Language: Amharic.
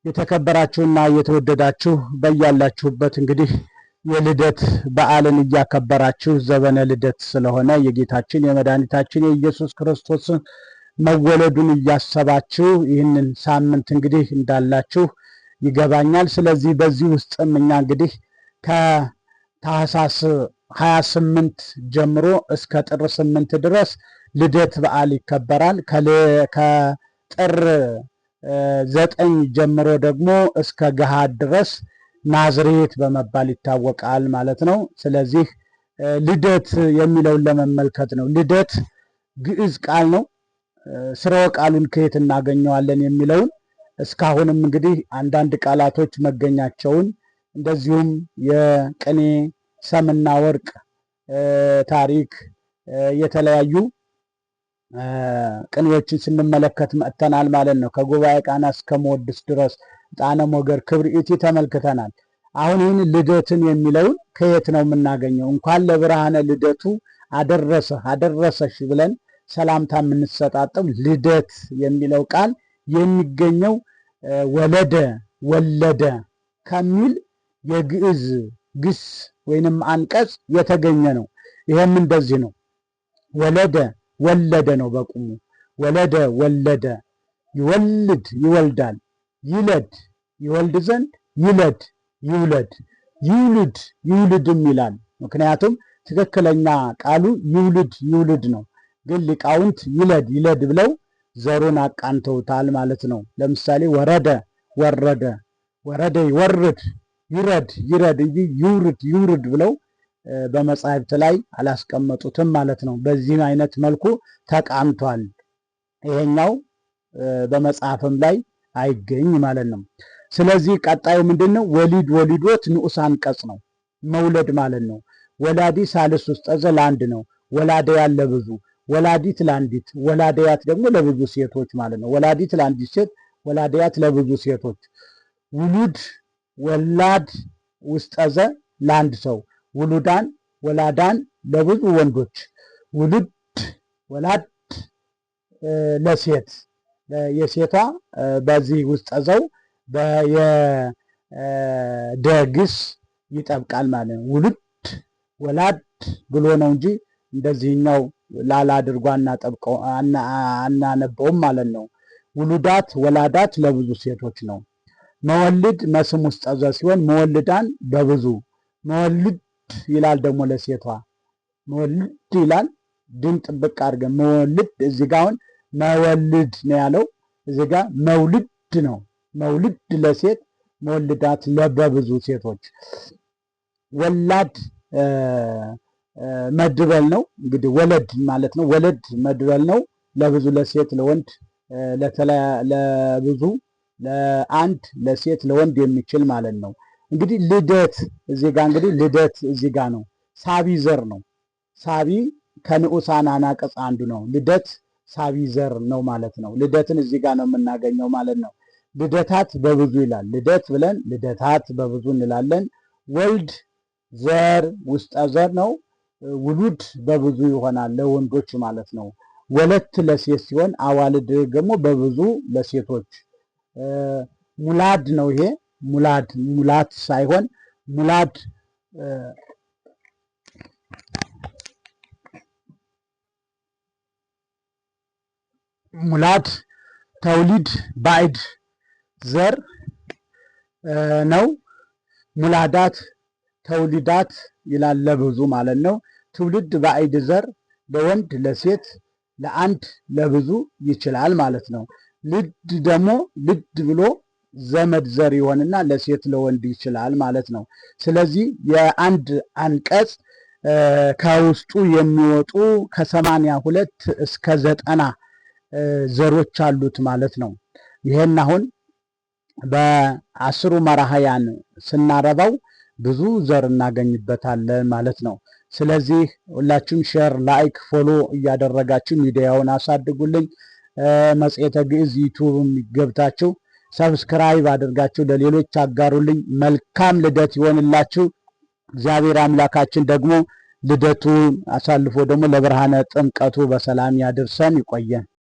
የተከበራችሁና የተወደዳችሁ በያላችሁበት እንግዲህ የልደት በዓልን እያከበራችሁ ዘመነ ልደት ስለሆነ የጌታችን የመድኃኒታችን የኢየሱስ ክርስቶስ መወለዱን እያሰባችሁ ይህንን ሳምንት እንግዲህ እንዳላችሁ ይገባኛል። ስለዚህ በዚህ ውስጥም እኛ እንግዲህ ከታኅሳስ 28 ጀምሮ እስከ ጥር 8 ድረስ ልደት በዓል ይከበራል። ከጥር 9 ጀምሮ ደግሞ እስከ ገሃድ ድረስ ናዝሬት በመባል ይታወቃል ማለት ነው። ስለዚህ ልደት የሚለውን ለመመልከት ነው። ልደት ግዕዝ ቃል ነው። ስርወ ቃሉን ከየት እናገኘዋለን የሚለውን እስካሁንም እንግዲህ አንዳንድ ቃላቶች መገኛቸውን እንደዚሁም የቅኔ ሰምና ወርቅ ታሪክ የተለያዩ ቅኔዎችን ስንመለከት መጥተናል ማለት ነው። ከጉባኤ ቃና እስከ መወድስ ድረስ ዕጣነ ሞገር ክብርኢቲ ተመልክተናል። አሁን ይህን ልደትን የሚለውን ከየት ነው የምናገኘው? እንኳን ለብርሃነ ልደቱ አደረሰህ አደረሰሽ ብለን ሰላምታ የምንሰጣጠው ልደት የሚለው ቃል የሚገኘው ወለደ ወለደ ከሚል የግዕዝ ግስ ወይንም አንቀጽ የተገኘ ነው። ይሄም እንደዚህ ነው። ወለደ ወለደ ነው በቁሙ። ወለደ ወለደ፣ ይወልድ ይወልዳል፣ ይለድ ይወልድ ዘንድ፣ ይለድ ይውለድ፣ ይውልድ ይውልድም ይላል። ምክንያቱም ትክክለኛ ቃሉ ይውልድ ይውልድ ነው። ግን ሊቃውንት ይለድ ይለድ ብለው ዘሩን አቃንተውታል ማለት ነው። ለምሳሌ ወረደ ወረደ፣ ወረደ ይወርድ፣ ይረድ ይረድ እንጂ ይውርድ ይውርድ ብለው በመጻሕፍት ላይ አላስቀመጡትም ማለት ነው። በዚህ አይነት መልኩ ተቃንቷል። ይሄኛው በመጽሐፍም ላይ አይገኝ ማለት ነው። ስለዚህ ቀጣዩ ምንድነው? ወሊድ ወሊዶት ንዑስ አንቀጽ ነው። መውለድ ማለት ነው። ወላዲ ሳልስ ውስጥ ለአንድ ነው። ወላደያን ለብዙ፣ ወላዲት ለአንዲት፣ ወላደያት ደግሞ ለብዙ ሴቶች ማለት ነው። ወላዲት ለአንዲት ሴት፣ ወላደያት ለብዙ ሴቶች። ውሉድ ወላድ ውስጠዘ ለአንድ ሰው፣ ውሉዳን ወላዳን ለብዙ ወንዶች። ውሉድ ወላድ ለሴት የሴቷ በዚህ ውስጠዘው የደግስ ይጠብቃል ማለት ነው። ውሉድ ወላድ ብሎ ነው እንጂ እንደዚህኛው ላላ አድርጎ አናነበውም ማለት ነው። ውሉዳት ወላዳት ለብዙ ሴቶች ነው። መወልድ መስም ውስጠዘ ሲሆን መወልዳን በብዙ መወልድ ይላል ደግሞ ለሴቷ መወልድ ይላል። ድን ጥብቅ አድርገን መወልድ እዚህ ጋ አሁን መወልድ ነው ያለው፣ እዚህ ጋ መውልድ ነው። መውልድ ለሴት መወልዳት ለበብዙ ሴቶች። ወላድ መድበል ነው እንግዲህ ወለድ ማለት ነው። ወለድ መድበል ነው። ለብዙ ለሴት ለወንድ ለብዙ ለአንድ ለሴት ለወንድ የሚችል ማለት ነው። እንግዲህ ልደት እዚህ ጋር እንግዲህ ልደት እዚህ ጋር ነው። ሳቢ ዘር ነው። ሳቢ ከንዑሳን አናቅጽ አንዱ ነው። ልደት ሳቢ ዘር ነው ማለት ነው። ልደትን እዚህ ጋር ነው የምናገኘው ማለት ነው። ልደታት በብዙ ይላል። ልደት ብለን ልደታት በብዙ እንላለን። ወልድ ዘር ውስጠ ዘር ነው። ውሉድ በብዙ ይሆናል ለወንዶች ማለት ነው። ወለት ለሴት ሲሆን አዋልድ ደግሞ በብዙ ለሴቶች። ሙላድ ነው ይሄ ሙላድ ሙላት ሳይሆን ሙላድ ሙላድ ተውሊድ ባዕድ ዘር ነው። ሙላዳት ተውሊዳት ይላል ለብዙ ማለት ነው። ትውልድ ባዕድ ዘር ለወንድ ለሴት ለአንድ ለብዙ ይችላል ማለት ነው። ልድ ደግሞ ልድ ብሎ ዘመድ ዘር ይሆንና ለሴት ለወንድ ይችላል ማለት ነው። ስለዚህ የአንድ አንቀጽ ከውስጡ የሚወጡ ከ82 እስከ 90 ዘሮች አሉት ማለት ነው። ይሄን አሁን በ10 መራሕያን ስናረባው ብዙ ዘር እናገኝበታለን ማለት ነው። ስለዚህ ሁላችሁም ሼር፣ ላይክ፣ ፎሎ እያደረጋችሁ ሚዲያውን አሳድጉልኝ። መጽሔተ ግዕዝ ዩቲዩብም ገብታችሁ ሰብስክራይብ አድርጋችሁ ለሌሎች አጋሩልኝ። መልካም ልደት ይሆንላችሁ። እግዚአብሔር አምላካችን ደግሞ ልደቱን አሳልፎ ደግሞ ለብርሃነ ጥምቀቱ በሰላም ያድርሰን። ይቆየን።